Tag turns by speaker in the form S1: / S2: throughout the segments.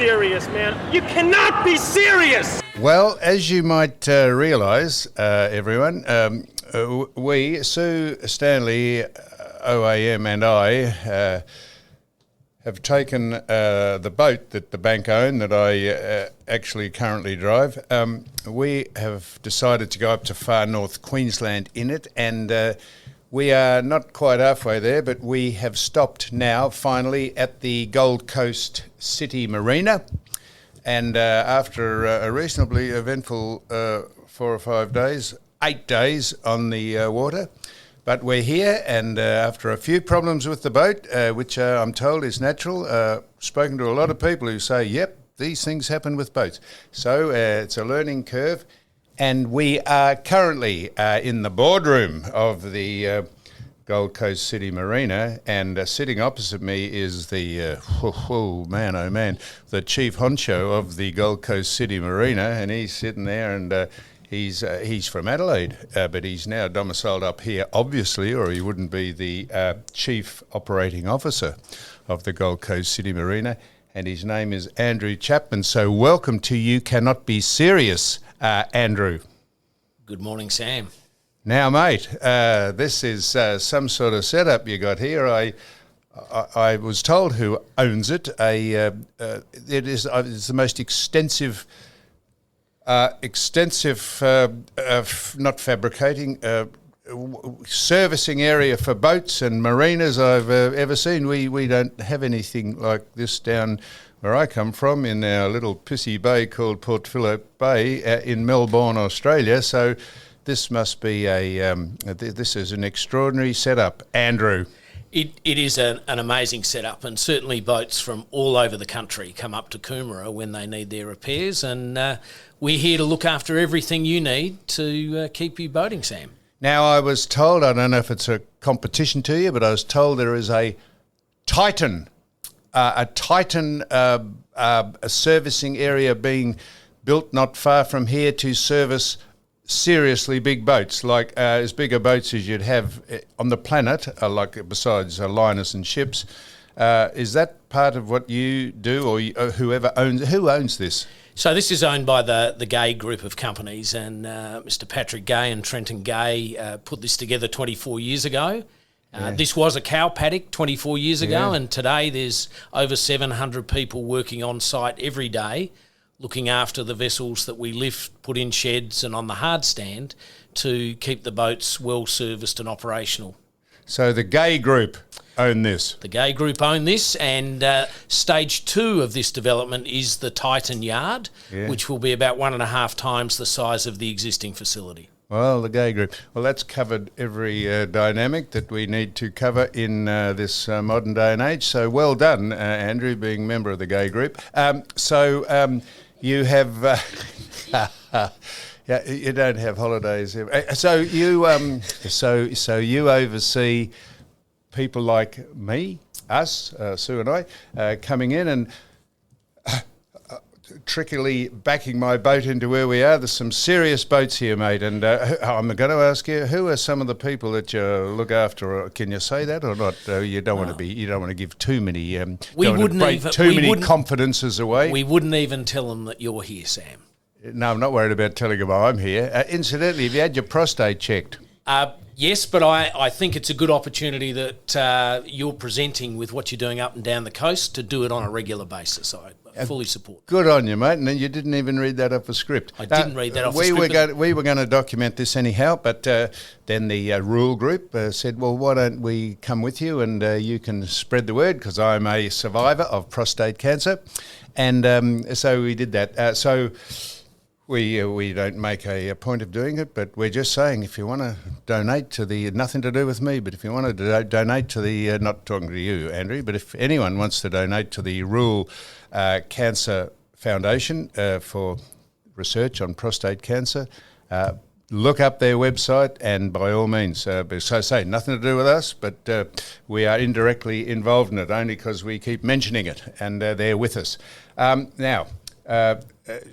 S1: serious, man. You cannot be serious!
S2: Well, as you might realise, everyone, we, Sue, Stanley, OAM and I have taken the boat that the bank own that I actually currently drive. We have decided to go up to far north Queensland in it, and we are not quite halfway there, but we have stopped now finally at the Gold Coast City Marina. And after a reasonably eventful 4 or 5 days, 8 days on the water, but we're here, and after a few problems with the boat, which I'm told is natural, spoken to a lot of people who say, yep, these things happen with boats. So it's a learning curve, and we are currently in the boardroom of the Gold Coast City Marina, and sitting opposite me is the, oh man, the chief honcho of the Gold Coast City Marina, and he's sitting there, and he's from Adelaide, but he's now domiciled up here, obviously, or he wouldn't be the chief operating officer of the Gold Coast City Marina, and his name is Andrew Chapman. So welcome to You Cannot Be Serious, Andrew.
S3: Good morning, Sam.
S2: Now, mate, this is some sort of setup you got here. I was told who owns it. It is it's the most extensive, not fabricating, servicing area for boats and marinas I've ever seen. We don't have anything like this down where I come from in our little pissy bay called Port Phillip Bay in Melbourne, Australia. So this must be this is an extraordinary setup, Andrew.
S3: It is an amazing setup, and certainly boats from all over the country come up to Coomera when they need their repairs, and we're here to look after everything you need to keep you boating, Sam.
S2: Now, I was told, I don't know if it's a competition to you, but I was told there is a Titan servicing area being built not far from here to service seriously big boats, like as big a boats as you'd have on the planet, like besides liners and ships. Is that part of what you do, or who owns this?
S3: So this is owned by the Gay group of companies, and Mr. Patrick Gay and Trenton Gay put this together 24 years ago. This was a cow paddock 24 years ago, and today there's over 700 people working on site every day, looking after the vessels that we lift, put in sheds and on the hard stand to keep the boats well serviced and operational.
S2: So the Gay group own this?
S3: The Gay group own this, and stage 2 of this development is the Titan Yard, which will be about 1.5 times the size of the existing facility.
S2: Well, the Gay group. Well, that's covered every dynamic that we need to cover in this modern day and age. So well done, Andrew, being a member of the Gay group. You have, you don't have holidays. So you, so you oversee people like me, us, Sue and I, coming in and trickily backing my boat into where we are. There's some serious boats here, mate, and I'm going to ask you, who are some of the people that you look after? Can you say that or not? You don't want to give too many. Confidences away.
S3: We wouldn't even tell them that you're here, Sam.
S2: No, I'm not worried about telling them I'm here. Incidentally, have you had your prostate checked?
S3: Yes, but I think it's a good opportunity that you're presenting with what you're doing up and down the coast to do it on a regular basis. I fully support.
S2: Good on you, mate. And you didn't even read that off a script.
S3: I didn't read that off a script.
S2: We were going to document this anyhow, but then the Rule Group said, well, why don't we come with you and you can spread the word, because I'm a survivor of prostate cancer. And so we did that. We don't make a point of doing it, but we're just saying, if you want to donate to the, nothing to do with me, but if you want to donate to the, not talking to you, Andrew, but if anyone wants to donate to the Rural Cancer Foundation for research on prostate cancer, look up their website, and by all means, so say nothing to do with us, but we are indirectly involved in it only because we keep mentioning it, and they're with us. Now,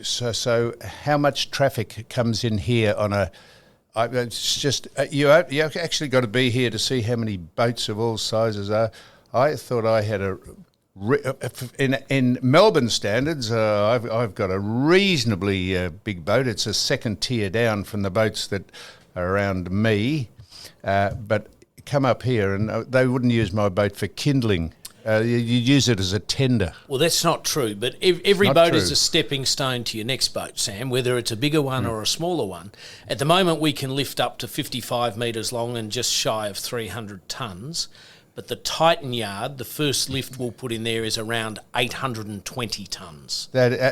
S2: so how much traffic comes in here on a? It's just you actually got to be here to see how many boats of all sizes are. I thought I had a in Melbourne standards, I've got a reasonably big boat. It's a second tier down from the boats that are around me. But come up here and they wouldn't use my boat for kindling. You use it as a tender.
S3: Well, that's not true, but every boat is a stepping stone to your next boat, Sam, whether it's a bigger one or a smaller one. At the moment, we can lift up to 55 metres long and just shy of 300 tonnes. But the Titan yard, the first lift we'll put in there is around 820 tonnes.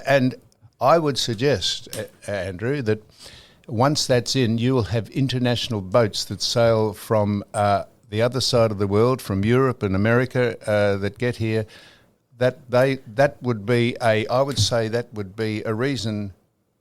S2: And I would suggest, Andrew, that once that's in, you will have international boats that sail from the other side of the world, from Europe and America, that get here. That would be I would say that would be a reason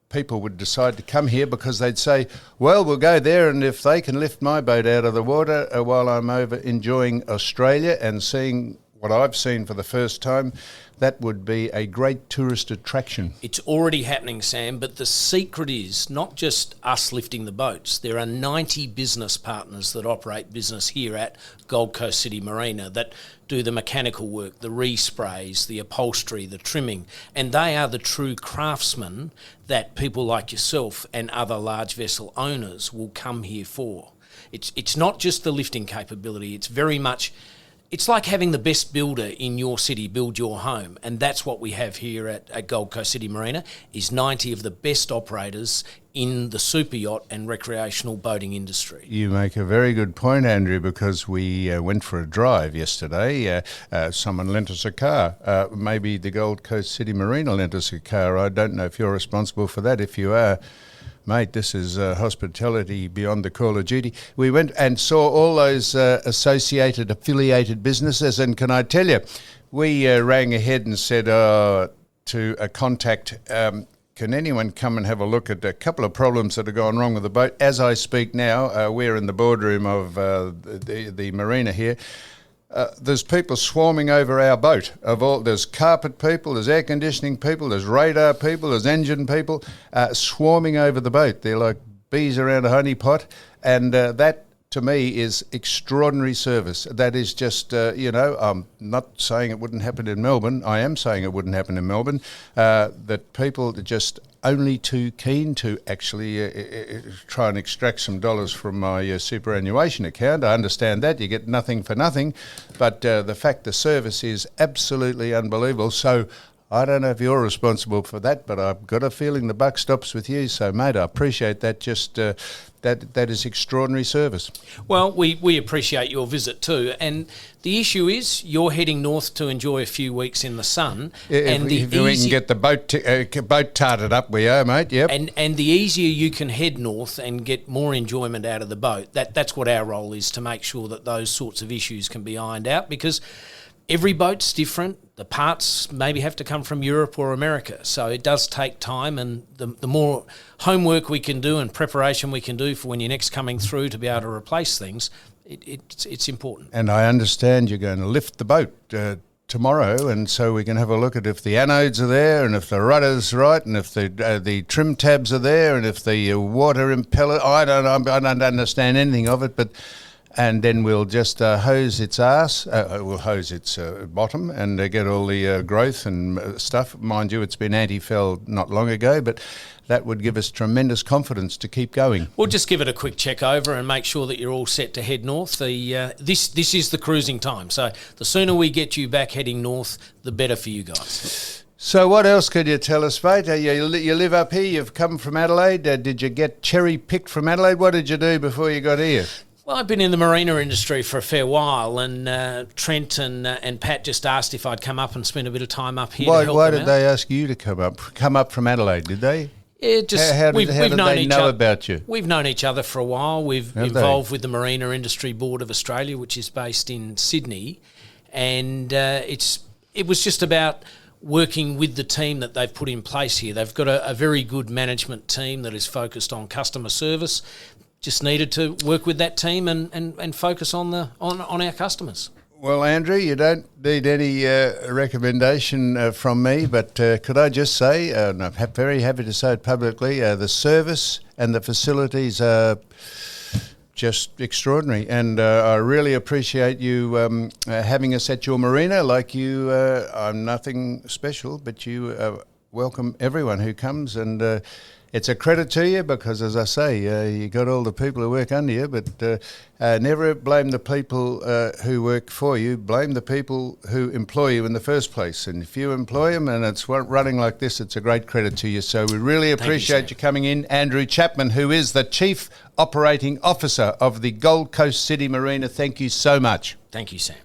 S2: people would decide to come here, because they'd say, well, we'll go there, and if they can lift my boat out of the water while I'm over enjoying Australia and seeing what I've seen for the first time, that would be a great tourist attraction.
S3: It's already happening, Sam, but the secret is not just us lifting the boats. There are 90 business partners that operate business here at Gold Coast City Marina that do the mechanical work, the resprays, the upholstery, the trimming, and they are the true craftsmen that people like yourself and other large vessel owners will come here for. It's not just the lifting capability, it's very much... It's like having the best builder in your city build your home, and that's what we have here at Gold Coast City Marina, is 90 of the best operators in the super yacht and recreational boating industry.
S2: You make a very good point, Andrew, because we went for a drive yesterday. Someone lent us a car. Maybe the Gold Coast City Marina lent us a car. I don't know if you're responsible for that. If you are, mate, this is hospitality beyond the call of duty. We went and saw all those affiliated businesses, and can I tell you, we rang ahead and said to a contact, can anyone come and have a look at a couple of problems that are going wrong with the boat? As I speak now, we're in the boardroom of the marina here. There's people swarming over our boat. There's carpet people, there's air conditioning people, there's radar people, there's engine people swarming over the boat. They're like bees around a honey pot, and that to me is extraordinary service. That is just, I'm not saying it wouldn't happen in Melbourne. I am saying it wouldn't happen in Melbourne. That people are just only too keen to actually try and extract some dollars from my superannuation account. I understand that. You get nothing for nothing. But the fact the service is absolutely unbelievable. So I don't know if you're responsible for that, but I've got a feeling the buck stops with you. So, mate, I appreciate that. Just that is extraordinary service.
S3: Well, we appreciate your visit too. And the issue is you're heading north to enjoy a few weeks in the sun.
S2: If we can get the boat tarted up, we are, mate, yep.
S3: And the easier you can head north and get more enjoyment out of the boat, that's what our role is, to make sure that those sorts of issues can be ironed out, because every boat's different. The parts maybe have to come from Europe or America. So it does take time, and the more homework we can do and preparation we can do for when you're next coming through to be able to replace things, it's important.
S2: And I understand you're going to lift the boat tomorrow, and so we can have a look at if the anodes are there, and if the rudder's right, and if the trim tabs are there, and if the water impeller... I don't understand anything of it, but... And then we'll just hose its ass, we'll hose its bottom and get all the growth and stuff. Mind you, it's been anti-fell not long ago, but that would give us tremendous confidence to keep going.
S3: We'll just give it a quick check over and make sure that you're all set to head north. This is the cruising time, so the sooner we get you back heading north, the better for you guys.
S2: So what else could you tell us, mate? You live up here, you've come from Adelaide. Did you get cherry-picked from Adelaide? What did you do before you got here?
S3: Well, I've been in the marina industry for a fair while, and Trent and Pat just asked if I'd come up and spend a bit of time up here to help them out.
S2: Why did they ask you to come up from Adelaide, did they?
S3: Yeah, just
S2: how did they know about you?
S3: We've known each other for a while. We've involved with the Marina Industry Board of Australia, which is based in Sydney, and it was just about working with the team that they've put in place here. They've got a very good management team that is focused on customer service. Just needed to work with that team and focus on our customers.
S2: Well, Andrew, you don't need any recommendation from me, but could I just say, and I'm very happy to say it publicly, the service and the facilities are just extraordinary. And I really appreciate you having us at your marina. Like you, I'm nothing special, but you welcome everyone who comes, and it's a credit to you because, as I say, you got all the people who work under you, but never blame the people who work for you. Blame the people who employ you in the first place. And if you employ them and it's running like this, it's a great credit to you. So we really appreciate you coming in. Andrew Chapman, who is the Chief Operating Officer of the Gold Coast City Marina, thank you so much.
S3: Thank you, Sam.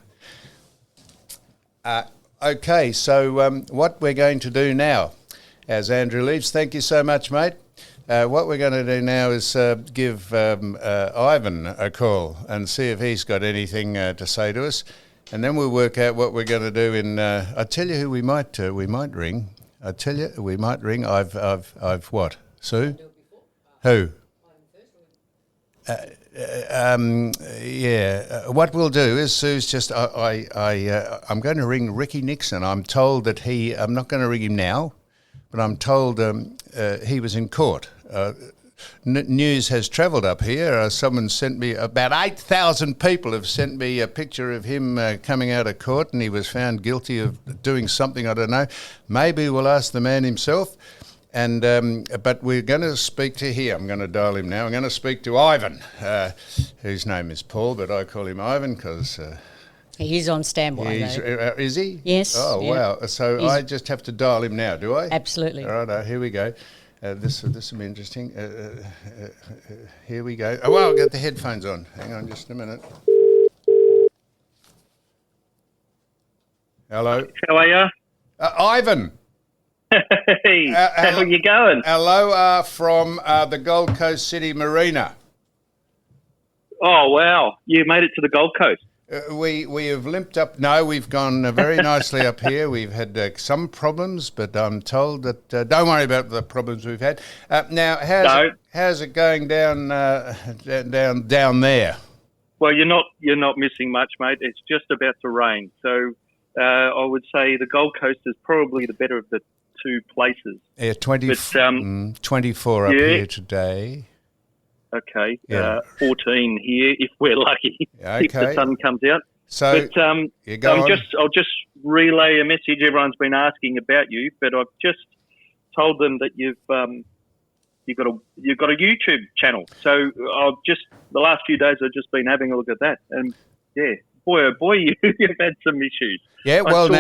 S2: Okay, so what we're going to do now, as Andrew leaves, thank you so much, mate. What we're going to do now is give Ivan a call and see if he's got anything to say to us, and then we'll work out what we're going to do. I tell you who we might ring. I tell you, we might ring. I've what? Sue? Who? What we'll do is Sue's just I'm going to ring Ricky Nixon. I'm told that I'm not going to ring him now, but I'm told he was in court. News has travelled up here. Someone sent me, about 8,000 people have sent me a picture of him coming out of court, and he was found guilty of doing something, I don't know. Maybe we'll ask the man himself. And but we're going to speak to I'm going to dial him now. I'm going to speak to Ivan, whose name is Paul, but I call him Ivan because...
S4: he's on standby, though.
S2: Is he?
S4: Yes.
S2: Oh, yeah. Wow. So I just have to dial him now, do I?
S4: Absolutely.
S2: All right, here we go. This will be interesting. Here we go. Oh, well, I'll get the headphones on. Hang on just a minute. Hello.
S5: How are you?
S2: Ivan.
S5: Hey, how are you going?
S2: Hello from the Gold Coast City Marina.
S5: Oh, wow. You made it to the Gold Coast.
S2: We have limped up. No, we've gone very nicely up here. We've had some problems, but I'm told that don't worry about the problems we've had. Now, how's it going down there?
S5: Well, you're not missing much, mate. It's just about to rain, so I would say the Gold Coast is probably the better of the two places.
S2: Yeah, 24 up here today.
S5: Okay, 14 here if we're lucky.
S2: Okay.
S5: If the sun comes out.
S2: So
S5: but, I'll just relay a message everyone's been asking about you. But I've just told them that you've got a YouTube channel. So the last few days I've just been having a look at that, and boy oh boy, you've had some issues.
S2: Yeah, well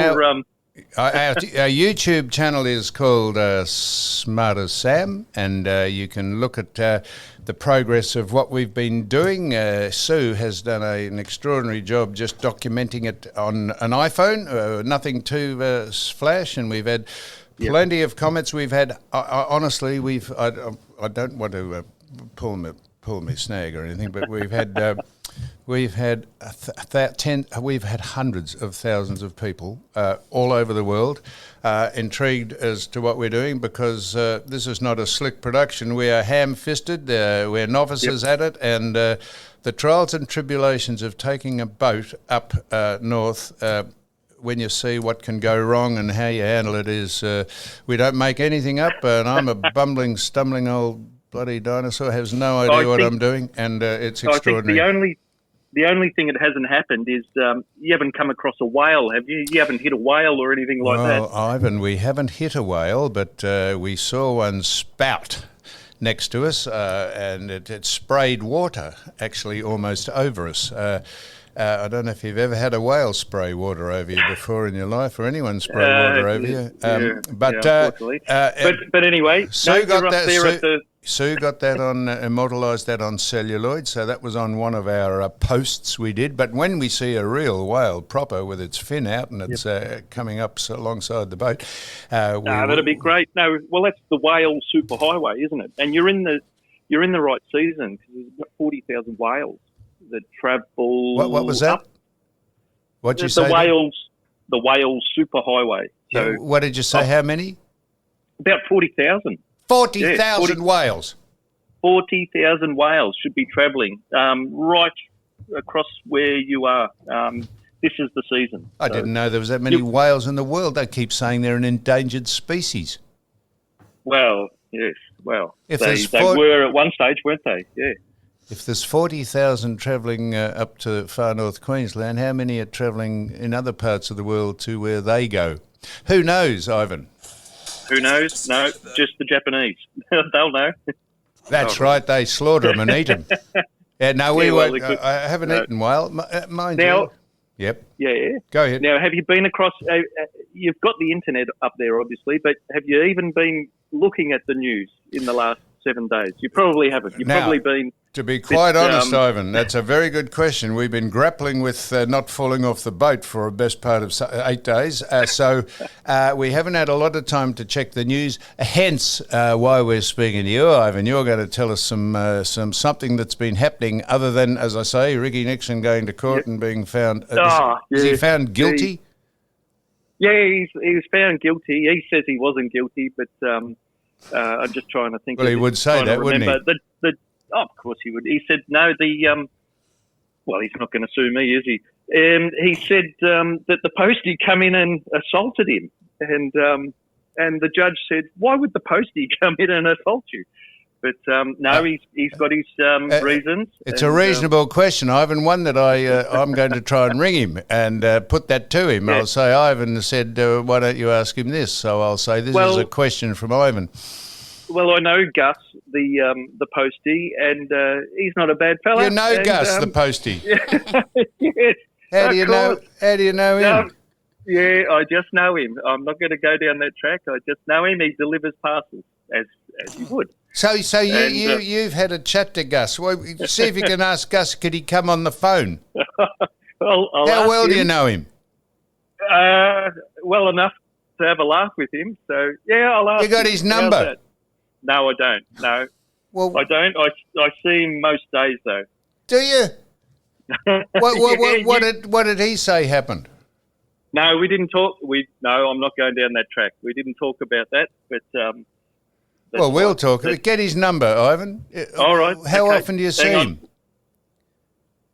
S2: our YouTube channel is called Smart as Sam, and you can look at the progress of what we've been doing. Sue has done an extraordinary job just documenting it on an iPhone, nothing too flash, and we've had plenty of comments. We've had, honestly, I don't want to pull me snag or anything, but we've had... We've had hundreds of thousands of people all over the world intrigued as to what we're doing, because this is not a slick production. We are ham-fisted. We're novices at it, and the trials and tribulations of taking a boat up north. When you see what can go wrong and how you handle it is, we don't make anything up. And I'm a bumbling, stumbling old bloody dinosaur, has no idea what I'm doing, and it's extraordinary.
S5: I think the only thing that hasn't happened is you haven't come across a whale, have you? You haven't hit a whale or anything like that?
S2: Well, Ivan, we haven't hit a whale, but we saw one spout next to us, and it sprayed water, actually, almost over us. I don't know if you've ever had a whale spray water over you before in your life, or anyone spray water over you.
S5: But anyway,
S2: Sue got that. Sue got that immortalised that on celluloid, so that was on one of our posts we did. But when we see a real whale proper with its fin out and it's coming up alongside the boat,
S5: that'd be great. No, well, that's the whale superhighway, isn't it? And you're in the right season, because there's got 40,000 whales that travel.
S2: What was that? What'd you say?
S5: The whale superhighway. So
S2: what did you say? How many?
S5: About 40,000.
S2: 40,000 whales.
S5: 40,000 whales should be travelling right across where you are. This is the season.
S2: I didn't know there was that many whales in the world. They keep saying they're an endangered species.
S5: Well, yes. Well,
S2: if
S5: they were at one stage, weren't they? Yeah.
S2: If there's 40,000 travelling up to far north Queensland, how many are travelling in other parts of the world to where they go? Who knows, Ivan?
S5: Who knows? No, just the Japanese. They'll know.
S2: That's right. They slaughter them and eat them. Yeah, no, we won't. I haven't eaten while. Mind
S5: Now,
S2: you. Yep.
S5: Yeah.
S2: Go ahead.
S5: Now, have you been across? You've got the internet up there, obviously, but have you even been looking at the news in the last 7 days? You probably haven't. You've probably been.
S2: To be quite honest, Ivan, that's a very good question. We've been grappling with not falling off the boat for a best part of 8 days, so we haven't had a lot of time to check the news. Hence, why we're speaking to you, Ivan. You're going to tell us something that's been happening, other than, as I say, Ricky Nixon going to court and being found. Is he found guilty?
S5: He was found guilty. He says he wasn't guilty, but I'm just trying to think.
S2: Well, he would say that, wouldn't he?
S5: Of course he would. He said no. Well, he's not going to sue me, is he? He said that the postie come in and assaulted him, and the judge said, "Why would the postie come in and assault you?" But no, he's got his reasons.
S2: It's a reasonable question, Ivan. One that I'm going to try and ring him and put that to him. Yeah. I'll say, Ivan said, "Why don't you ask him this?" So I'll say, "This is a question from Ivan."
S5: Well, I know Gus, the postie, and he's not a bad fella.
S2: You know Gus, the postie.
S5: Yes.
S2: How do you know? How do you know him?
S5: Yeah, I just know him. I'm not going to go down that track. I just know him. He delivers parcels as you would.
S2: So you've had a chat to Gus. Well, see if you can ask Gus. Could he come on the phone?
S5: Well,
S2: how well do you know him?
S5: Well enough to have a laugh with him. So yeah, I'll ask.
S2: You got his number?
S5: No, I don't. No,
S2: well,
S5: I don't. I see him most days though.
S2: Do you? What did he say happened?
S5: No, we didn't talk. No, I'm not going down that track. We didn't talk about that. But
S2: well, we'll talk. Get his number, Ivan.
S5: All right.
S2: How often do you see him?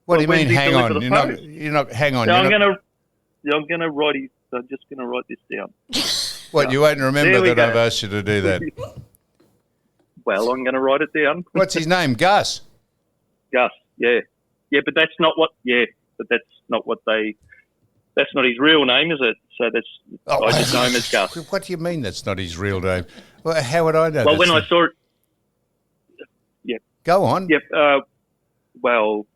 S2: What do you mean? Hang on. You're not. Hang on.
S5: No, I'm gonna write his. I'm just gonna write this down.
S2: What? You won't remember that I've asked you to do that.
S5: Well, I'm going to write it down.
S2: What's his name? Gus.
S5: Gus. Yeah. But that's not what. Yeah, but that's not what they. That's not his real name, is it? So I just know him as Gus.
S2: What do you mean that's not his real name? Well, how would I know?
S5: Well, when I saw it. Yeah.
S2: Go on.
S5: Yep. Well,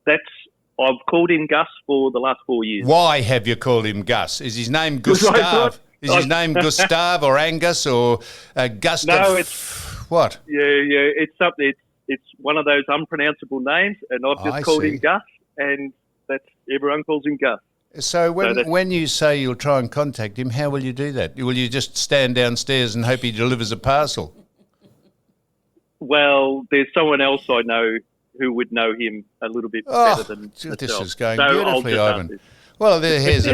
S5: I've called him Gus for the last 4 years.
S2: Why have you called him Gus? Is his name Gustav? Is his name Gustav or Angus or Gustav?
S5: No, it's
S2: what?
S5: Yeah. It's something. It's one of those unpronounceable names, and I've just called him Gus, and that's everyone calls him Gus.
S2: So when you say you'll try and contact him, how will you do that? Will you just stand downstairs and hope he delivers a parcel?
S5: Well, there's someone else I know who would know him a little bit better than myself.
S2: This is going beautifully, Ivan. Well, here's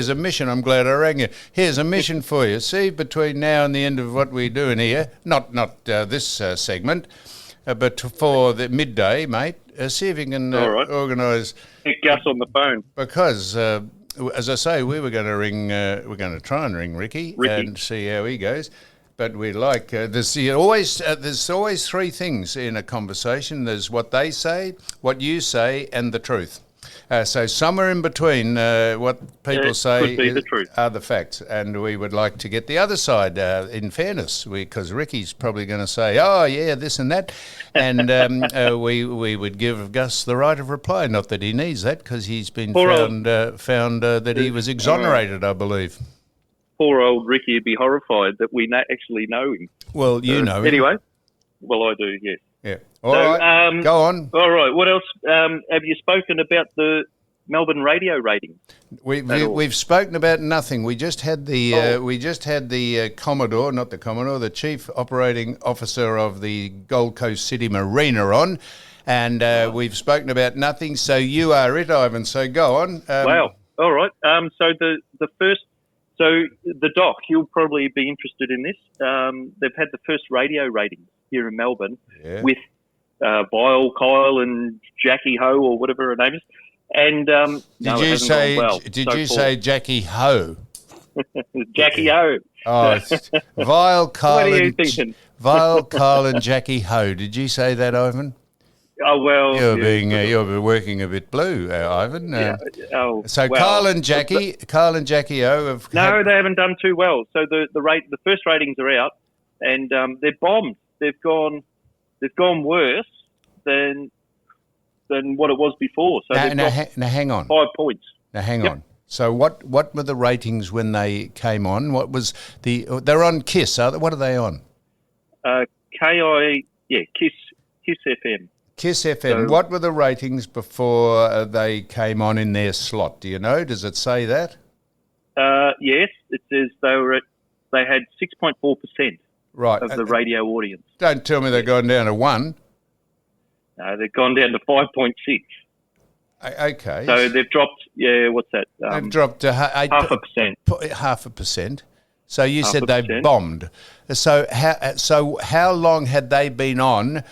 S2: a mission. I'm glad I rang you. Here's a mission for you. See, between now and the end of what we're doing here, not this segment, but for the midday, mate, see if you can organise.
S5: Get Gus on the phone.
S2: Because, as I say, we were going to ring. We're going to try and ring Ricky and see how he goes. But we like there's always three things in a conversation. There's what they say, what you say, and the truth. So somewhere in between what people say are the facts, and we would like to get the other side. In fairness, because Ricky's probably going to say, "Oh yeah, this and that," and we would give Gus the right of reply. Not that he needs that, because he's been found that he was exonerated, I believe.
S5: Poor old Ricky would be horrified that we actually know him.
S2: Well, you know him.
S5: Anyway, well, I do, yes.
S2: Yeah. All right. Go on.
S5: All right. What else? Have you spoken about the Melbourne radio ratings?
S2: We've spoken about nothing. We just had the Commodore, not the Commodore, the Chief Operating Officer of the Gold Coast City Marina on, and we've spoken about nothing. So you are it, Ivan. So go on.
S5: Wow. All right. So the first. So the doc, you'll probably be interested in this. They've had the first radio ratings here in Melbourne with Vile, Kyle and Jackie Ho, or whatever her name is. And
S2: did you say Jackie Ho?
S5: Jackie Ho.
S2: Oh, Vile, Kyle,
S5: what are you thinking?
S2: Vile, Kyle and Jackie Ho. Did you say that, Ivan?
S5: Oh well,
S2: you're working a bit blue, Ivan. So
S5: well,
S2: Carl and Jackie O have
S5: they haven't done too well. So the first ratings are out, and they're bombed. They've gone worse than what it was before. So
S2: now hang on.
S5: 5 points.
S2: Now hang on. So what were the ratings when they came on? What was they're on KISS? What are they on? KISS FM. KISS FM. So, what were the ratings before they came on in their slot? Do you know? Does it say that?
S5: Yes, it says they had 6.4% of the radio audience.
S2: Don't tell me they've gone down to 1. No,
S5: they've gone down to 5.6.
S2: Okay.
S5: So they've dropped. Yeah, what's that?
S2: They've dropped to
S5: 0.5%.
S2: 0.5%. So you said they bombed. So how long had they been on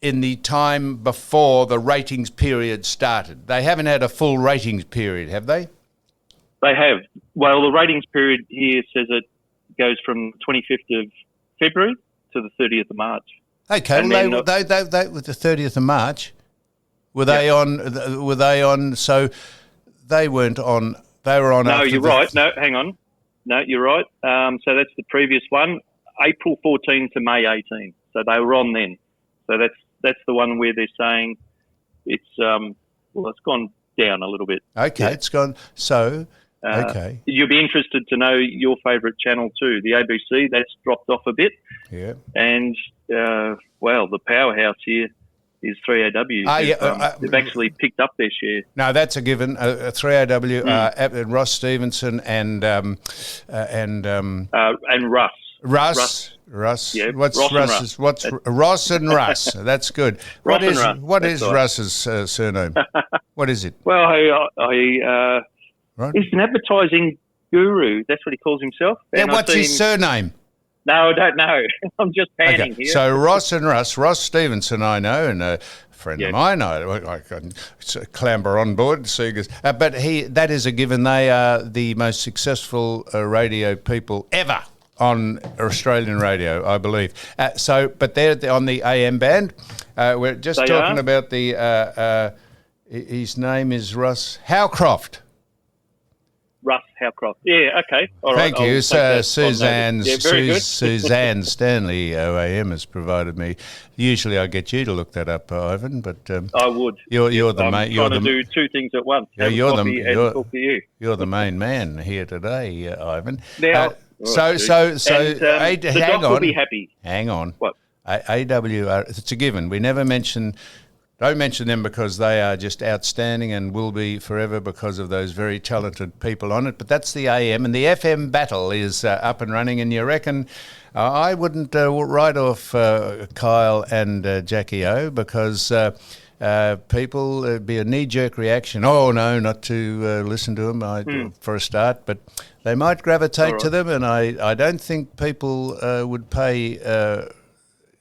S2: in the time before the ratings period started? They haven't had a full ratings period, have they?
S5: They have. Well, the ratings period here says it goes from 25th of February to the 30th of March.
S2: Okay, and they with the 30th of March. Were they on? Were they on? So they weren't on. They were on.
S5: No, you're right. No, hang on. No, you're right. So that's the previous one, April 14 to May 18. So they were on then. So that's the one where they're saying it's it's gone down a little bit.
S2: Okay, it's gone. So okay,
S5: you'll be interested to know your favourite channel too, the ABC. That's dropped off a bit.
S2: Yeah.
S5: And the powerhouse here is 3AW. They've actually picked up their share.
S2: No, that's a given. 3AW, Ross Stevenson and Russ. Russ.
S5: Yeah,
S2: what's Russ's? What's Ross and Russ? That's good. What is Russ's surname? What is it?
S5: Well, he's an advertising guru. That's what he calls himself.
S2: Yeah, what's his surname?
S5: No, I don't know. I'm just panning here.
S2: So Ross Stevenson, I know, and a friend of mine, I can clamber on board. So but that is a given. They are the most successful radio people ever on Australian radio, I believe. But they're on the AM band. We're just talking about the. His name is Russ Howcroft.
S5: Russ Howcroft. Yeah, okay. All right.
S2: Thank you. Suzanne Stanley, OAM, has provided me. Usually I get you to look that up, Ivan, but...
S5: I would.
S2: You're the main...
S5: I'm trying to do two things at once. Talk to you.
S2: You're the main man here today, Ivan.
S5: Now...
S2: the
S5: doc will be happy.
S2: Hang on.
S5: What?
S2: AWR, it's a given. We never don't mention them because they are just outstanding and will be forever because of those very talented people on it. But that's the AM, and the FM battle is up and running. And you reckon I wouldn't write off Kyle and Jackie O because people, it'd be a knee-jerk reaction. Oh, no, not to listen to them for a start. But they might gravitate to them, and I don't think people would pay...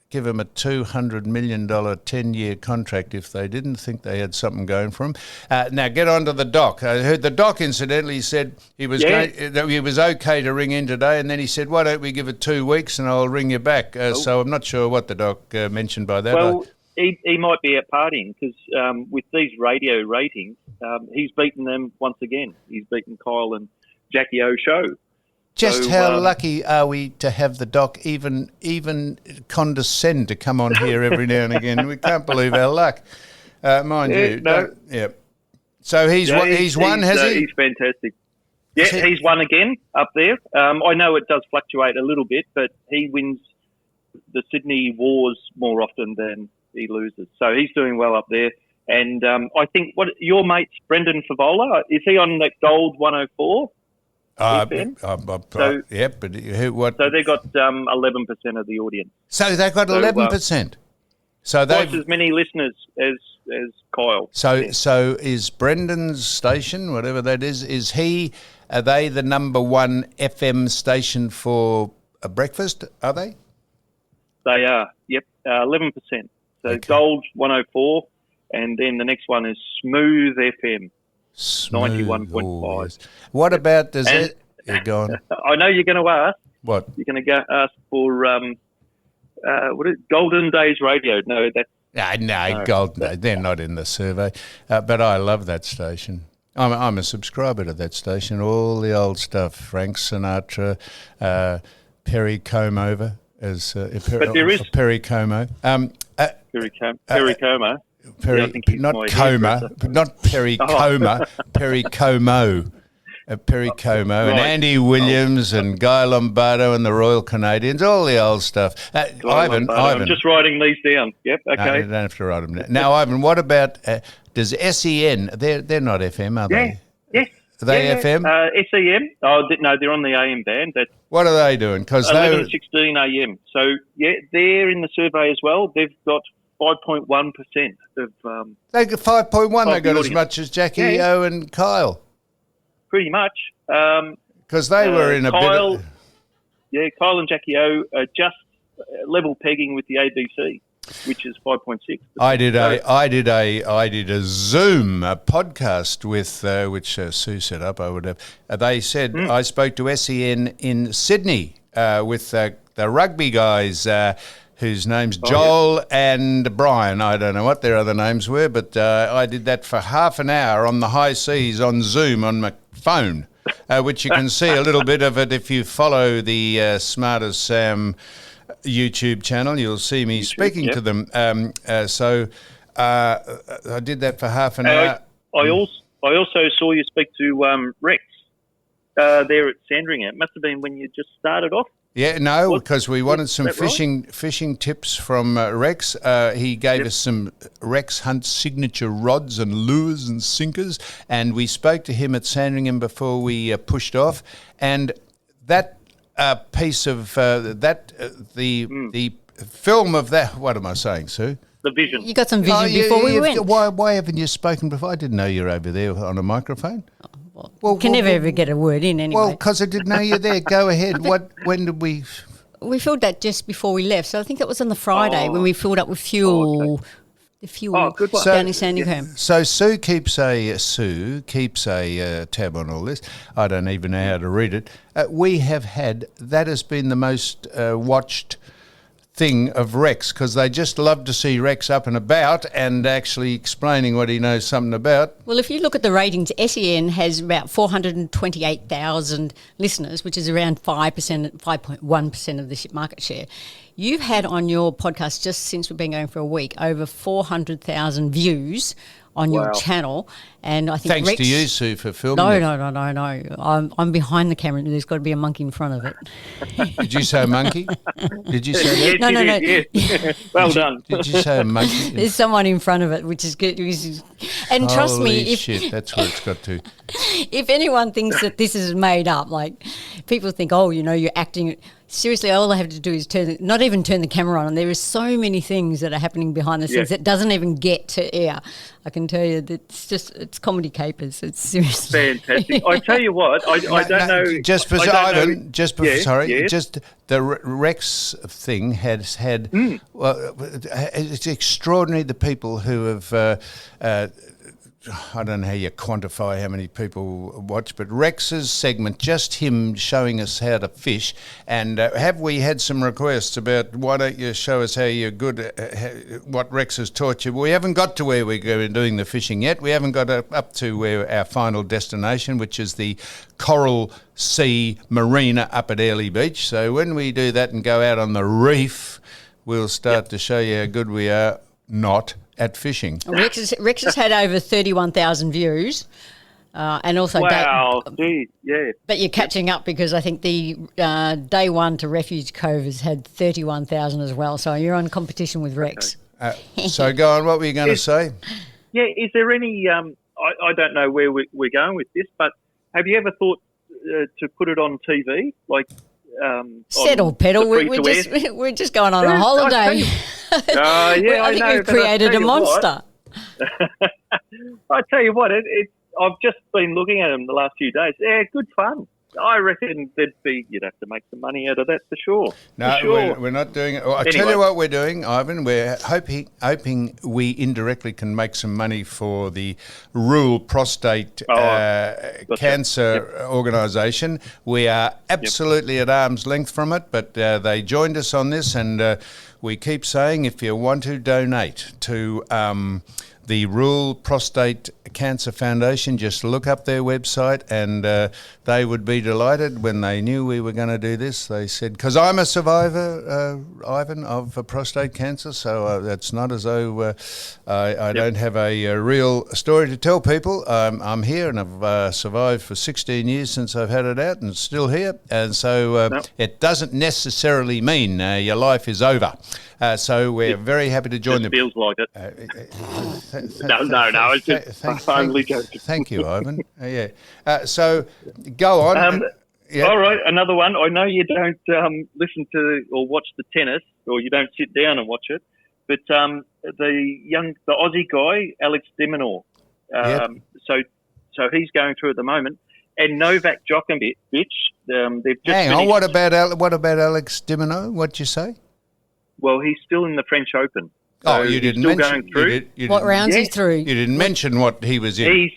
S2: give them a $200 million 10-year contract if they didn't think they had something going for them. Now, get on to the doc. I heard the doc, incidentally, said he was he was okay to ring in today, and then he said, why don't we give it 2 weeks and I'll ring you back. So I'm not sure what the doc mentioned by that.
S5: Well, he might be out partying because with these radio ratings, he's beaten them once again. He's beaten Kyle and Jackie O show.
S2: Just how lucky are we to have the doc even condescend to come on here every now and again? We can't believe our luck, mind you.
S5: No.
S2: Yeah. So he's won, has he?
S5: He's fantastic. Yeah, he's won again up there. I know it does fluctuate a little bit, but he wins the Sydney Wars more often than he loses. So he's doing well up there. And I think your mate's Brendan Favola, is he on that Gold 104?
S2: But
S5: So they got 11% of the audience.
S2: So they've got 11%. So they've
S5: twice as many listeners as Kyle.
S2: So is Brendan's station, whatever that is he? Are they the number one FM station for a breakfast? Are they?
S5: They are. Yep, 11%. So okay. Gold 104, and then the next one is Smooth FM. 91.5.
S2: Yes. What about go on.
S5: I know you're going to ask.
S2: What?
S5: You're going to ask for what is Golden Days Radio? No,
S2: No, Golden. They're not in the survey. But I love that station. I'm a subscriber to that station. All the old stuff, Frank Sinatra, Perry Como,
S5: but there is
S2: Perry Como.
S5: Perry Como.
S2: Not Coma, not Perry Coma, Perry Como. Perry Como and Andy Williams and Guy Lombardo and the Royal Canadians, all the old stuff. Ivan,
S5: I'm just writing these down. Yep, okay.
S2: No, you don't have to write them down. Now, Ivan, what about, does SEN, they're not FM, are they?
S5: Yes.
S2: Are they FM?
S5: SEM? Oh, no, they're on the AM band. That's
S2: what are they doing?
S5: 11:16 AM. So, yeah, they're in the survey as well. They've got 5.1% of...
S2: they got 5.1, they got
S5: the
S2: as much as Jackie O and Kyle.
S5: Pretty much.
S2: Because they were in a
S5: Kyle,
S2: bit of...
S5: Yeah, Kyle and Jackie O are just level pegging with the ABC, which is 5.6.
S2: I did a Zoom podcast with which Sue set up. I would have. They said I spoke to SEN in Sydney with the rugby guys. Whose names Joel and Brian. I don't know what their other names were, but I did that for half an hour on the high seas on Zoom on my phone, which you can see a little bit of it if you follow the Smart as Sam YouTube channel. You'll see me speaking to them. So I did that for half an hour.
S5: I also saw you speak to Rex there at Sandringham. It must have been when you just started off.
S2: Yeah, no, because we wanted some fishing tips from Rex. He gave us some Rex Hunt signature rods and lures and sinkers, and we spoke to him at Sandringham before we pushed off. And that piece of the film of that. What am I saying, Sue?
S5: The vision.
S4: You got some vision before we went.
S2: Why haven't you spoken before? I didn't know you were over there on a microphone.
S4: Well, can never ever get a word in anyway.
S2: Well, because I didn't know you were there. Go ahead. When did we...
S4: We filled that just before we left. So I think that was on the Friday when we filled up with fuel. The fuel down in Sandringham.
S2: So Sue keeps a tab on all this. I don't even know how to read it. We have had... That has been the most watched thing of Rex, because they just love to see Rex up and about and actually explaining what he knows something about.
S4: Well, if you look at the ratings, SEN has about 428,000 listeners, which is around 5.1% of the market share. You've had on your podcast, just since we've been going for a week, over 400,000 views on your channel, and I think
S2: thanks
S4: Rex,
S2: to you, Sue, for filming it.
S4: No. I'm behind the camera, and there's got to be a monkey in front of it.
S2: Did you say monkey? Did you say that?
S5: No. Yes. Well done.
S2: Did you say a monkey?
S4: There's someone in front of it, which is good. And trust me,
S2: shit, that's where it's got to.
S4: If anyone thinks that this is made up, like people think, you're acting. Seriously, all I have to do is not even turn the camera on. And there are so many things that are happening behind the scenes that doesn't even get to air. I can tell you that it's comedy capers. It's seriously
S5: fantastic. I tell you what, I don't know.
S2: Just for Ivan, just the Rex thing has had. Well, it's extraordinary the people who have. I don't know how you quantify how many people watch, but Rex's segment, just him showing us how to fish. And have we had some requests about why don't you show us how you're good at what Rex has taught you? We haven't got to where we're doing the fishing yet. We haven't got up to where our final destination, which is the Coral Sea Marina up at Airlie Beach. So when we do that and go out on the reef, we'll start to show you how good we are not at fishing.
S4: Rex has had over 31,000 views, and also but you're catching up because I think the day one to Refuge Cove has had 31,000 as well. So you're on competition with Rex.
S2: So go on. What were you going to say?
S5: Yeah, is there any? I don't know where we're going with this, but have you ever thought to put it on TV, like?
S4: Settle, pedal. We're just going on a holiday. I think we've created a monster.
S5: I tell you what, I've just been looking at them the last few days. Yeah, good fun. I reckon you'd have to make some money out of that for sure.
S2: No, we're not doing it. Well, I'll tell you what we're doing, Ivan. We're hoping we indirectly can make some money for the Rural Prostate Cancer Organisation. We are absolutely at arm's length from it, but they joined us on this, and we keep saying if you want to donate to the Rural Prostate Cancer Foundation, just look up their website, and they would be delighted. When they knew we were going to do this, they said, because I'm a survivor, Ivan, of prostate cancer, so it's not as though I don't have a real story to tell people. I'm here, and I've survived for 16 years since I've had it out, and still here, and so it doesn't necessarily mean your life is over. So we're very happy to join them.
S5: It feels like it. No. It's just only joking.
S2: Thank you, Ivan. So go on.
S5: All right, another one. I know you don't listen to or watch the tennis, or you don't sit down and watch it, but the Aussie guy, Alex de Minaur. So he's going through at the moment, and Novak Djokovic. They've just
S2: hang on. What about Alex de Minaur? What'd you say?
S5: Well, he's still in the French Open. So
S2: you didn't
S5: still
S2: mention.
S5: Going through.
S4: What rounds he's through?
S2: You didn't mention what he was in.
S5: He's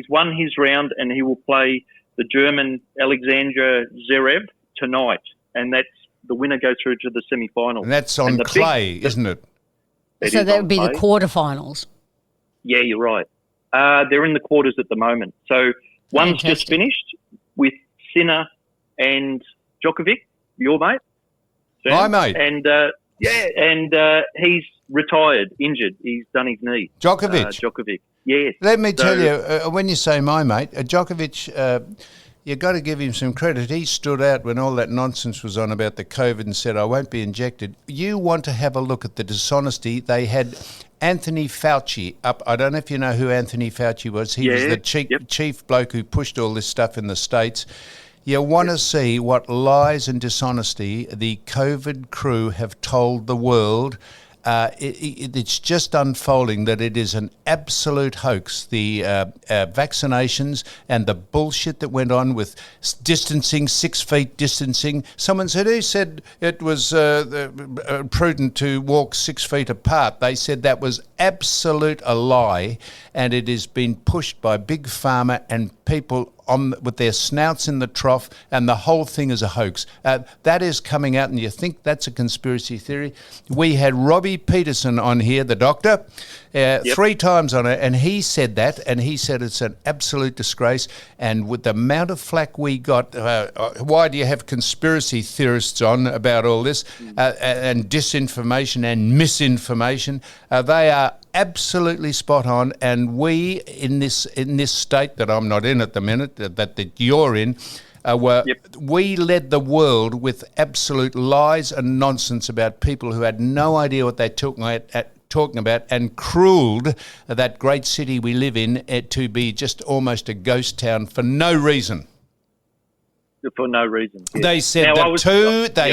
S5: won his round, and he will play the German Alexander Zverev tonight, and that's the winner goes through to the semi-final.
S2: And that's on clay, isn't it?
S4: So that would be the quarterfinals.
S5: Yeah, you're right. They're in the quarters at the moment. So one's just finished with Sinner and Djokovic, your mate.
S2: My mate.
S5: And he's retired, injured. He's done his knee.
S2: Djokovic.
S5: Yes.
S2: Let me tell you, when you say my mate, Djokovic, you've got to give him some credit. He stood out when all that nonsense was on about the COVID and said, I won't be injected. You want to have a look at the dishonesty. They had Anthony Fauci up. I don't know if you know who Anthony Fauci was. He was the chief bloke who pushed all this stuff in the States. You want to see what lies and dishonesty the COVID crew have told the world. It's just unfolding that it is an absolute hoax. The vaccinations and the bullshit that went on with distancing, 6 feet distancing. Someone said, who said it was prudent to walk 6 feet apart? They said that was absolute a lie, and it has been pushed by Big Pharma and people with their snouts in the trough, and the whole thing is a hoax. That is coming out, and you think that's a conspiracy theory. We had Robbie Peterson on here, the doctor, 3 times on it, and he said that, and he said it's an absolute disgrace. And with the amount of flack we got, why do you have conspiracy theorists on about all this, and disinformation and misinformation? They are absolutely spot on, and we in this state that I'm not in at the minute, that you're in, we led the world with absolute lies and nonsense about people who had no idea what they're talking about, and cruelled that great city we live in to be just almost a ghost town for no reason.
S5: For no reason. Yes.
S2: They said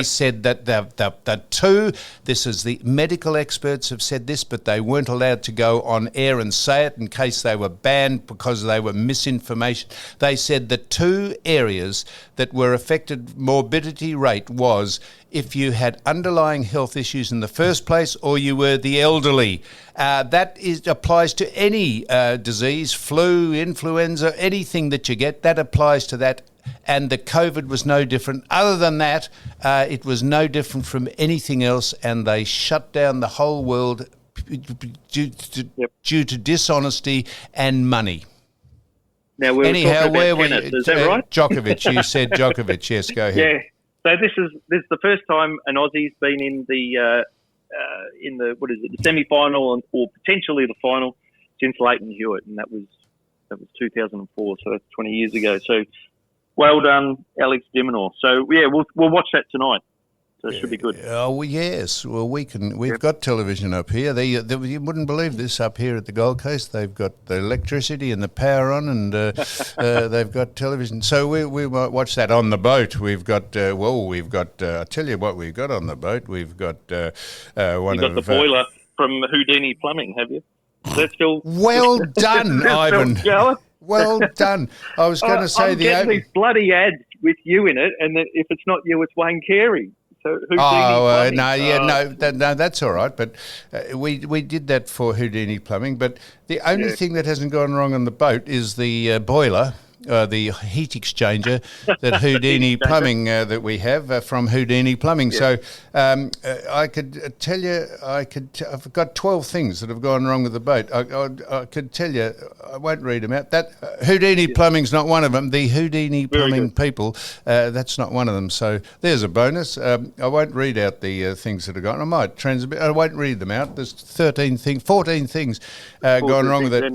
S2: said that the two, this is the medical experts have said this, but they weren't allowed to go on air and say it in case they were banned because they were misinformation. They said the 2 areas that were affected morbidity rate was if you had underlying health issues in the first place or you were the elderly. That applies to any disease, flu, influenza, anything that you get, that applies to that. And the COVID was no different. Other than that, it was no different from anything else, and they shut down the whole world due to dishonesty and money.
S5: Now, anyhow, where were you? Is that right?
S2: Djokovic, you said Djokovic. Yes, go ahead.
S5: Yeah. So this is the first time an Aussie's been in the the semi-final or potentially the final since Leighton Hewitt, and that was 2004. So that's 20 years ago. So. Well done, Alex de Minaur. So we'll watch that tonight. So it should be good.
S2: Oh yes. Well, we've got television up here. You wouldn't believe this up here at the Gold Coast. They've got the electricity and the power on, and they've got television. So we might watch that on the boat. We've got I tell you what we've got on the boat. We've got one.
S5: You've got the boiler from Houdini Plumbing, have you? That's still
S2: well done, Ivan. Well done. I was going to say
S5: I'm getting these bloody ads with you in it, and then if it's not you, it's Wayne Carey. So Houdini Plumbing.
S2: No, that's all right. But we did that for Houdini Plumbing. But the only thing that hasn't gone wrong on the boat is the boiler. the heat exchanger that Houdini Plumbing that we have from Houdini Plumbing. So I could tell you, I've got 12 things that have gone wrong with the boat. I could tell you, I won't read them out. That Houdini Plumbing's not one of them. The Houdini Plumbing people, that's not one of them. So there's a bonus. I won't read out the things that have gone. I might transmit. I won't read them out. There's 14 things gone wrong with it.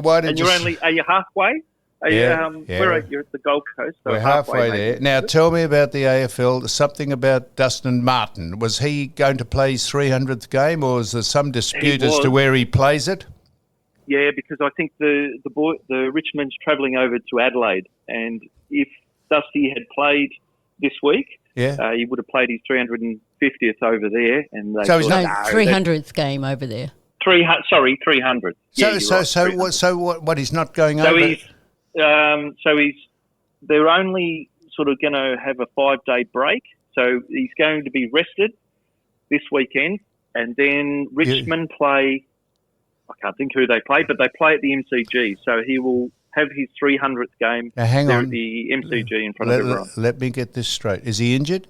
S2: Why did
S5: are you halfway? Where are you? At the Gold Coast? So
S2: we're halfway there. Now, tell me about the AFL, something about Dustin Martin. Was he going to play his 300th game, or is there some dispute as to where he plays it?
S5: Yeah, because I think the Richmond's travelling over to Adelaide, and if Dusty had played this week, he would have played his 350th over there. And
S4: so he's not 300th game over there.
S5: 300th.
S2: So what? He's not going over.
S5: They're only sort of going to have a 5-day break. So he's going to be rested this weekend, and then Richmond play. I can't think who they play, but they play at the MCG. So he will have his 300th game
S2: at
S5: the MCG in front of everyone.
S2: Let me get this straight. Is he injured?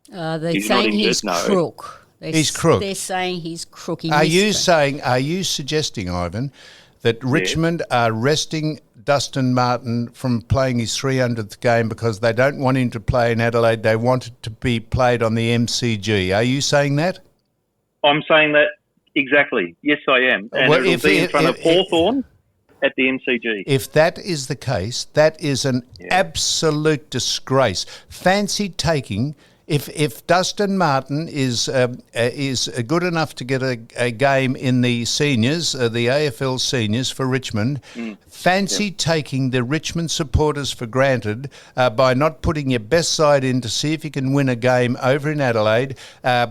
S4: They're saying he's crook.
S2: He's crook.
S4: They're saying he's crook.
S2: Are you suggesting, Ivan, that Richmond are resting Dustin Martin from playing his 300th game because they don't want him to play in Adelaide? They want it to be played on the MCG. Are you saying that?
S5: I'm saying that exactly. Yes, I am. And it'll be in front of Hawthorn at the MCG.
S2: If that is the case, that is an absolute disgrace. Fancy taking... If Dustin Martin is good enough to get a game in the seniors, the AFL seniors for Richmond, fancy taking the Richmond supporters for granted by not putting your best side in to see if you can win a game over in Adelaide,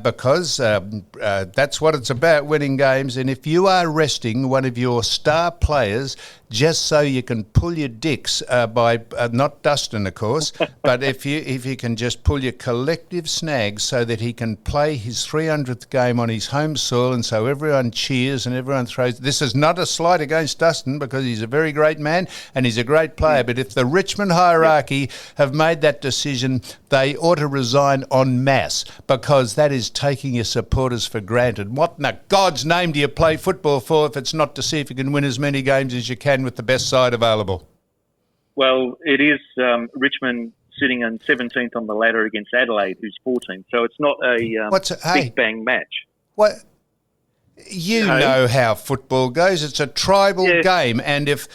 S2: because that's what it's about, winning games. And if you are resting one of your star players just so you can pull your dicks by not Dustin, of course, but if you can just pull your collective snags so that he can play his 300th game on his home soil, and so everyone cheers and everyone throws. This is not a slight against Dustin, because he's a very great man and he's a great player, but if the Richmond hierarchy have made that decision, they ought to resign en masse, because that is taking your supporters for granted. What in the God's name do you play football for if it's not to see if you can win as many games as you can with the best side available?
S5: Well, it is Richmond sitting in 17th on the ladder against Adelaide, who's 14th. So it's not a big bang match.
S2: What? You know how football goes. It's a tribal game, and if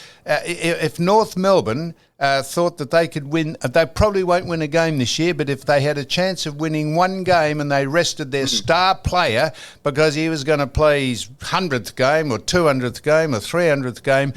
S2: North Melbourne thought that they could win, they probably won't win a game this year, but if they had a chance of winning one game and they rested their star player because he was going to play his 100th game or 200th game or 300th game,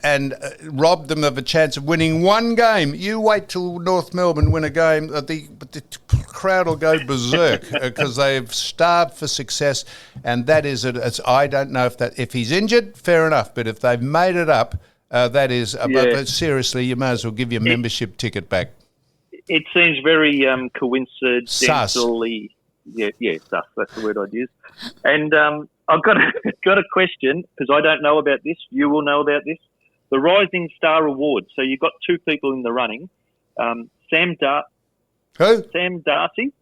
S2: and robbed them of a chance of winning one game. You wait till North Melbourne win a game, the crowd will go berserk because they've starved for success, and that is it. I don't know if he's injured, fair enough, but if they've made it up, that is. But seriously, you may as well give your membership ticket back.
S5: It seems very coincidentally. Sus. That's the word I'd use. And I've got a question, because I don't know about this. You will know about this. The Rising Star Award. So you've got two people in the running. Sam Darcy.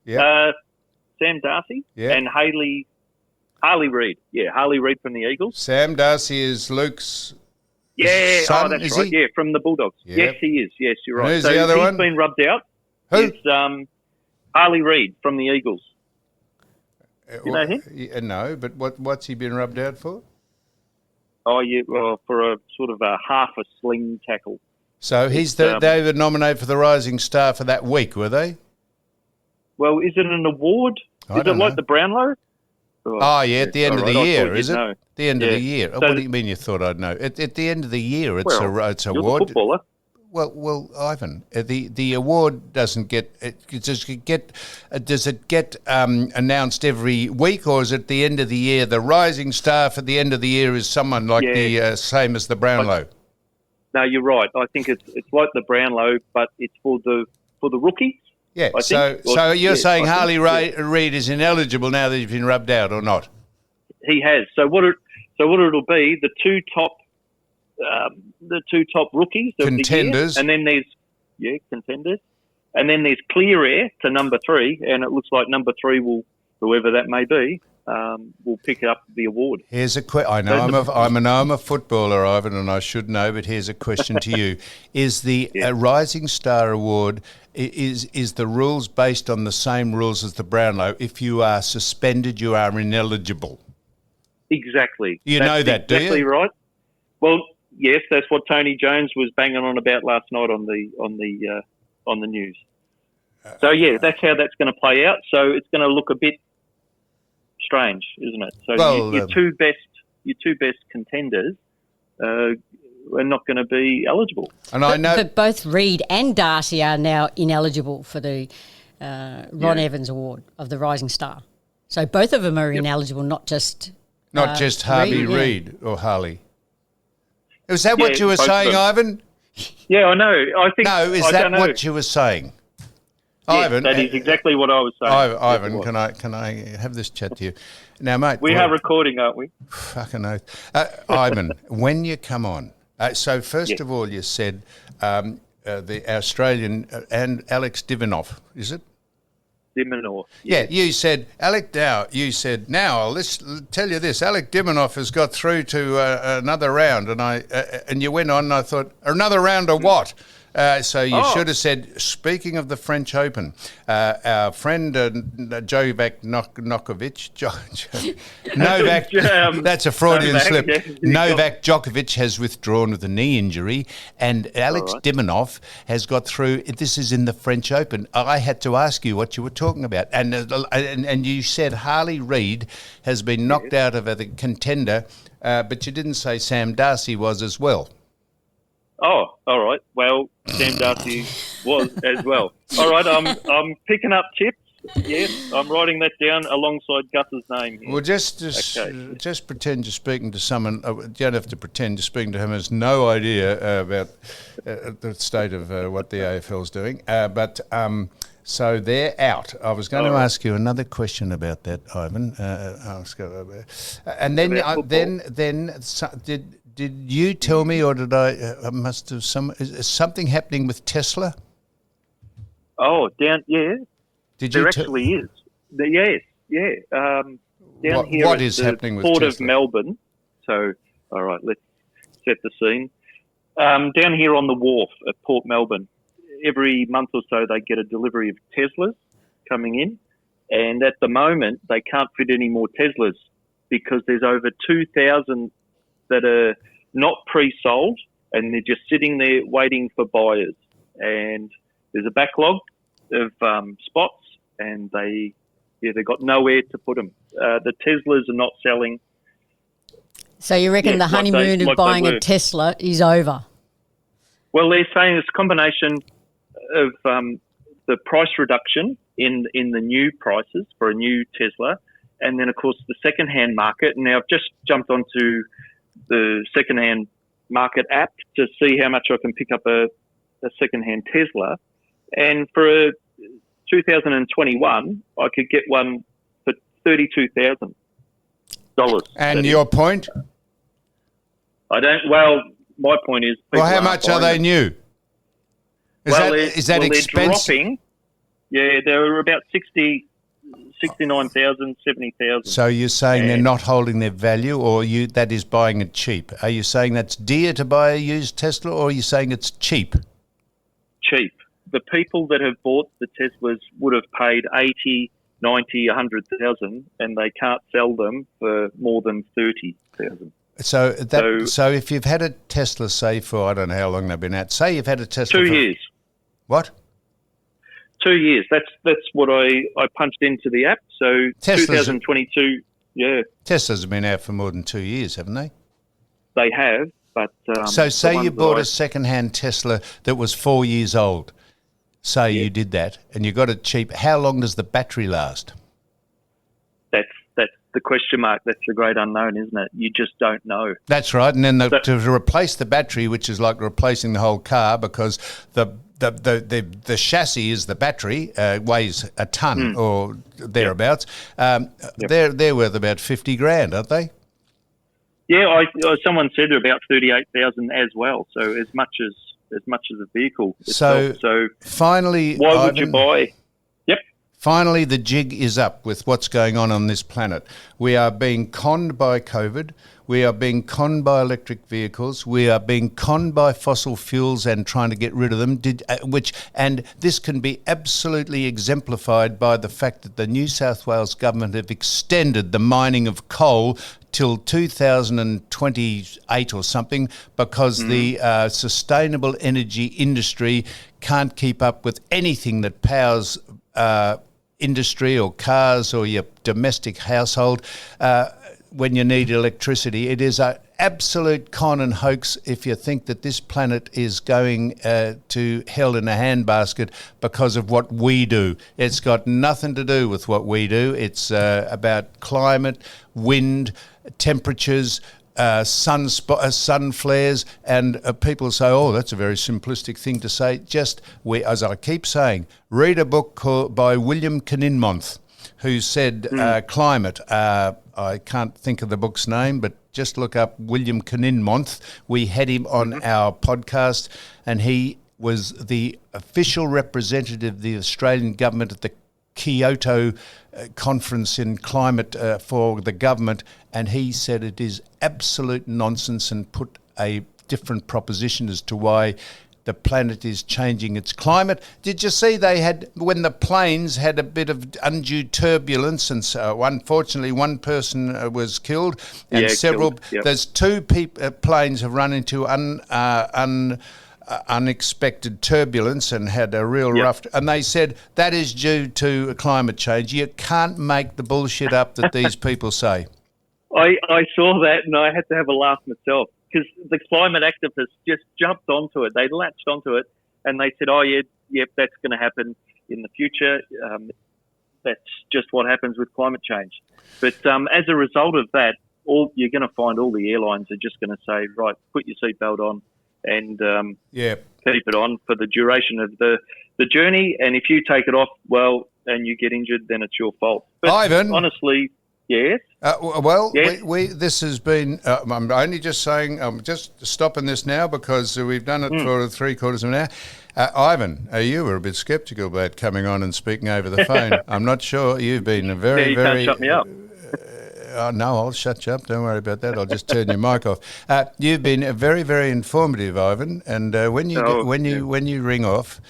S2: Yeah.
S5: Sam Darcy and Harley Reid. Yeah, Harley Reid from the Eagles.
S2: Sam Darcy is Luke's
S5: son,
S2: that's
S5: right.
S2: He?
S5: Yeah, from the Bulldogs.
S2: Yep.
S5: Yes, he is. Yes, you're right.
S2: Who's the other one?
S5: He's been rubbed out.
S2: Who?
S5: It's Harley Reid from the Eagles. You know him?
S2: No, but what's he been rubbed out for?
S5: Oh, yeah, well, for a sort of a half a sling tackle.
S2: So they were nominated for the Rising Star for that week, were they?
S5: Well, is it an award? Is it like the Brownlow?
S2: Oh, yeah, at the end of the year, is it?
S5: Know.
S2: The end of the year.
S5: So
S2: what do you mean you thought I'd know? At the end of the year, it's an award.
S5: You're the footballer.
S2: Well, Ivan, the award doesn't get. Does it get announced every week, or is it the end of the year? The Rising Star for the end of the year is someone like the same as the Brownlow.
S5: No, you're right. I think it's like the Brownlow, but it's for the rookies.
S2: Yeah. So you're saying Harley Reid is ineligible now that he's been rubbed out, or not?
S5: He has. So what it'll be, the two top the two top rookies of
S2: Contenders.
S5: the year. And then there's, contenders. And then there's clear air to number 3, and it looks like number 3 will, whoever that may be, will pick up the award.
S2: Here's a question. I know I'm a footballer, Ivan, and I should know, but here's a question to you: Is the Rising Star Award is the rules based on the same rules as the Brownlow? If you are suspended, you are ineligible.
S5: Exactly.
S2: You know that, do you?
S5: Exactly right. Well, yes, that's what Tony Jones was banging on about last night on the news. So that's how that's going to play out. So it's going to look a bit strange, isn't it? So your two best contenders are not going to be eligible.
S2: And I know,
S4: but both Reid and Darcy are now ineligible for the Ron Evans Award of the Rising Star. So both of them are ineligible, not just
S2: Harvey Reid or Harley. Is that what you were saying, Ivan?
S5: Yeah, I know. I think.
S2: No, is that what you were saying?
S5: Yes,
S2: Ivan,
S5: that is exactly what I was saying.
S2: Ivan, can I have this chat to you? Now, mate.
S5: We are recording, aren't we?
S2: Fucking oath. Ivan, when you come on, so first of all, you said the Australian and Alex Divinoff, is it?
S5: Diminoff.
S2: Yeah, you said, now, let's tell you this, Alec Diminoff has got through to another round, and you went on and I thought, another round of what? So you should have said, speaking of the French Open, our friend Novak that's a Freudian slip. Novak Djokovic has withdrawn with a knee injury, and Alex Diminoff has got through. This is in the French Open. I had to ask you what you were talking about, and you said Harley Reid has been knocked out of a contender, but you didn't say Sam Darcy was as well.
S5: Oh, all right. Well, Sam Darcy was as well. All right, I'm picking up tips. Yes, I'm writing that down alongside Gus's name here.
S2: Well, just pretend you're speaking to someone. You don't have to pretend you're speaking to him. Has no idea about the state of what the AFL's doing. So they're out. I was going to ask you another question about that, Ivan. And then did you tell me, or did I must have is something happening with Tesla?
S5: Oh, down
S2: Did
S5: there
S2: you
S5: actually is. Down here
S2: what
S5: at
S2: is
S5: the
S2: happening with
S5: Port
S2: Tesla?
S5: of Melbourne. So, all right, let's set the scene. Down here on the wharf at Port Melbourne, every month or so they get a delivery of Teslas coming in, and at the moment they can't fit any more Teslas because there's over 2,000 that are not pre-sold, and they're just sitting there waiting for buyers. And there's a backlog of spots, and they've got nowhere to put them. The Teslas are not selling.
S4: So you reckon the honeymoon of buying a Tesla is over?
S5: Well, they're saying it's a combination of the price reduction in the new prices for a new Tesla, and then, of course, the second-hand market. Now, I've just jumped onto the second-hand market app to see how much I can pick up a second-hand Tesla. And for 2021, I could get one for $32,000.
S2: And your point?
S5: My point is...
S2: Well, how much are they new? Is that expensive?
S5: They're dropping. Yeah, they're about 69,000, 70,000.
S2: So you're saying they're not holding their value, or that is buying it cheap? Are you saying that's dear to buy a used Tesla, or are you saying it's cheap?
S5: Cheap. The people that have bought the Teslas would have paid 80, 90, 100,000, and they can't sell them for more than 30,000.
S2: So if you've had a Tesla, say for, I don't know how long they've been out, say you've had a Tesla
S5: 2 years.
S2: What?
S5: 2 years. That's what I punched into the app. So Teslas 2022,
S2: Teslas have been out for more than 2 years, haven't they?
S5: They have, but...
S2: so say you bought a second-hand Tesla that was 4 years old. Say you did that, and you got it cheap. How long does the battery last?
S5: That's the question mark. That's the great unknown, isn't it? You just don't know.
S2: That's right. And then to replace the battery, which is like replacing the whole car, because the chassis is the battery, weighs a ton or thereabouts. They're worth about $50,000, aren't they?
S5: Someone said about 38,000 as well. So as much as a vehicle itself. So
S2: finally,
S5: why would you buy? Yep.
S2: Finally, the jig is up with what's going on this planet. We are being conned by COVID. We are being conned by electric vehicles. We are being conned by fossil fuels and trying to get rid of them. And this can be absolutely exemplified by the fact that the New South Wales government have extended the mining of coal till 2028 or something, because the sustainable energy industry can't keep up with anything that powers industry or cars or your domestic household when you need electricity. It is an absolute con and hoax if you think that this planet is going to hell in a handbasket because of what we do. It's got nothing to do with what we do. It's about climate, wind, temperatures, sun flares, and people say, oh, that's a very simplistic thing to say. As I keep saying, read a book by William Kinninmonth, who said climate. I can't think of the book's name, but just look up William Kinninmonth. We had him on our podcast, and he was the official representative of the Australian government at the Kyoto conference in climate for the government, and he said it is absolute nonsense and put a different proposition as to why the planet is changing its climate. Did you see when the planes had a bit of undue turbulence, and so unfortunately one person was killed, and there's two planes have run into unexpected turbulence and had a real rough, and they said that is due to climate change. You can't make the bullshit up that these people say.
S5: I saw that and I had to have a laugh myself, because the climate activists just jumped onto it. They latched onto it and they said, oh, yeah, that's going to happen in the future. That's just what happens with climate change. But as a result of that, you're going to find all the airlines are just going to say, right, put your seatbelt on and keep it on for the duration of the journey. And if you take it off, well, and you get injured, then it's your fault. But
S2: Ivan,
S5: honestly, yes.
S2: Yes. This has been. I'm only just saying. I'm just stopping this now because we've done it for 3/4 of an hour. Ivan, you were a bit sceptical about coming on and speaking over the phone. I'm not sure. You've been a very,
S5: you can't shut me up.
S2: No, I'll shut you up. Don't worry about that. I'll just turn your mic off. You've been very, very informative, Ivan. And when you ring off,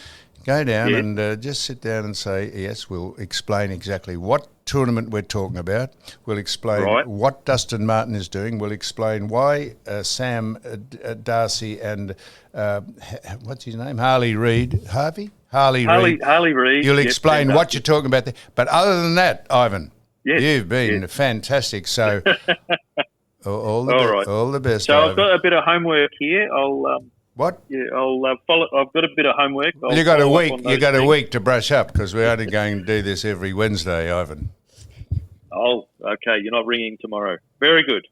S2: go down and just sit down and say, yes, we'll explain exactly what tournament we're talking about. We'll explain what Dustin Martin is doing. We'll explain why Sam Darcy and what's his name? Harley Reid. Harley Reid. You'll explain what you're talking about there. But other than that, Ivan, you've been fantastic. So all the best.
S5: So
S2: Ivan.
S5: I've got a bit of homework here.
S2: What?
S5: Yeah, I'll follow. I've got a bit of homework.
S2: You got a week. You got a week to brush up because we're only going to do this every Wednesday, Ivan.
S5: Oh, okay. You're not ringing tomorrow. Very good.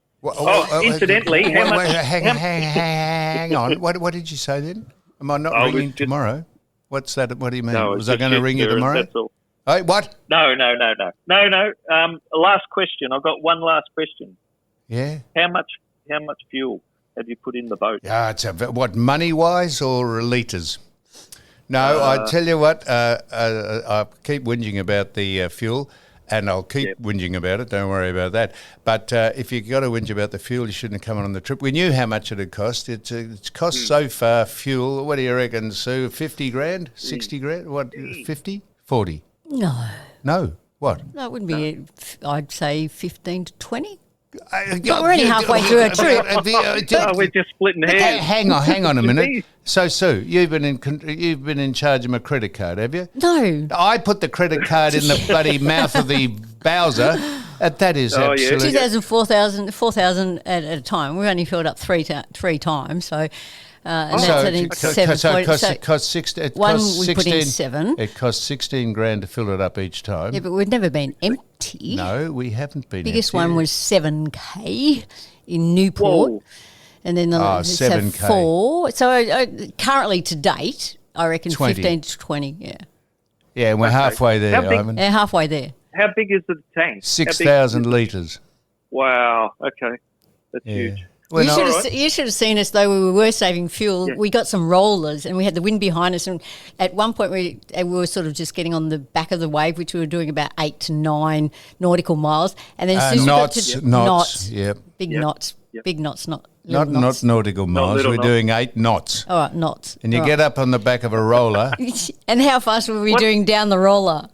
S5: Incidentally, how much?
S2: Hang on. What did you say then? Am I not ringing tomorrow? What's that? What do you mean? Was I going to ring you tomorrow?
S5: That's all.
S2: Hey, what?
S5: No. Last question. I've got one last question.
S2: Yeah.
S5: How much fuel have you put in the boat?
S2: Yeah, what, money-wise or litres? No, I tell you what, I keep whinging about the fuel, and I'll keep whinging about it. Don't worry about that. But if you've got to whinge about the fuel, you shouldn't have come on the trip. We knew how much it had cost. It's cost so far, fuel, what do you reckon, Sue, 50 grand, 60 grand? What, 50, 40? No, what?
S4: No, it wouldn't be, I'd say 15 to 20. We're only halfway through a trip.
S5: We're just splitting hairs.
S2: Hang on a minute. So, Sue, you've been in charge of my credit card, have you?
S4: No.
S2: I put the credit card in the bloody mouth of the Bowser. That is absolutely...
S4: 4,000 at a time. We only filled up three times, so... and
S2: it cost 16.
S4: We put in 7.
S2: It cost 16 grand to fill it up each time.
S4: Yeah, but we've never been empty.
S2: No, we haven't been
S4: Biggest
S2: empty.
S4: one was 7K in Newport.
S5: Whoa.
S4: And then
S2: 7K.
S4: 4. So currently to date, I reckon
S2: 20.
S4: 15 to 20, yeah.
S2: Yeah, and we're halfway there, Ivan.
S4: Yeah, halfway there.
S5: How big is the tank?
S2: 6,000 litres.
S5: Wow, okay. That's huge.
S2: Well,
S4: You should have seen us, though we were saving fuel.
S5: Yeah.
S4: We got some rollers and we had the wind behind us. And at one point, we were sort of just getting on the back of the wave, which we were doing about 8 to 9 nautical miles. And then as soon as we got to
S2: knots, yep.
S4: big
S5: Yep.
S4: knots,
S5: Yep.
S4: big knots, not
S2: Not nautical miles.
S5: little
S2: We're
S5: knots.
S2: doing 8 knots.
S4: All right, knots.
S2: And you
S4: All
S2: get up on the back of a roller.
S4: right. And how fast were we doing down the roller?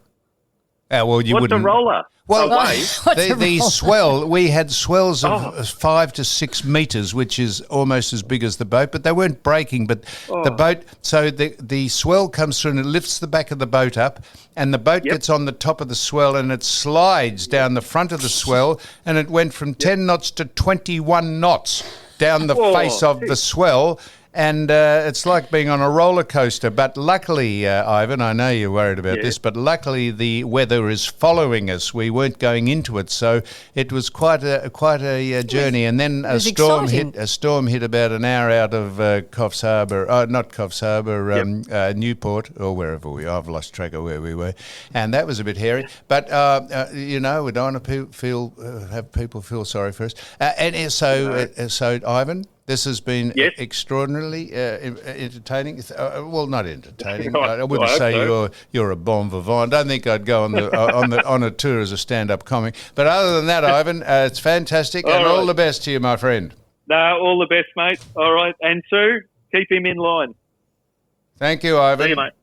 S2: Well, you
S5: What's
S2: wouldn't.
S5: a roller?
S2: Well,
S5: A wave?
S4: What's a
S2: the
S4: roller?
S2: swell, we had swells of 5 to 6 metres, which is almost as big as the boat, but they weren't breaking. But the boat, so the swell comes through and it lifts the back of the boat up, and the boat gets on the top of the swell and it slides down the front of the swell, and it went from 10 knots to 21 knots down the face of the swell. And it's like being on a roller coaster. But luckily, Ivan, I know you're worried about this, but luckily the weather is following us. We weren't going into it, so it was quite a journey. And then a storm hit about an hour out of Coffs Harbour, not Coffs Harbour, Newport, or wherever I've lost track of where we were, and that was a bit hairy. But we don't want to have people feel sorry for us. So Ivan, this has been extraordinarily entertaining. Well, not entertaining. I wouldn't say you're a bon vivant. I don't think I'd go on a tour as a stand-up comic. But other than that, Ivan, it's fantastic, and all the best to you, my friend.
S5: No, all the best, mate. All right. And Sue, keep him in line.
S2: Thank you, Ivan.
S5: See you, mate.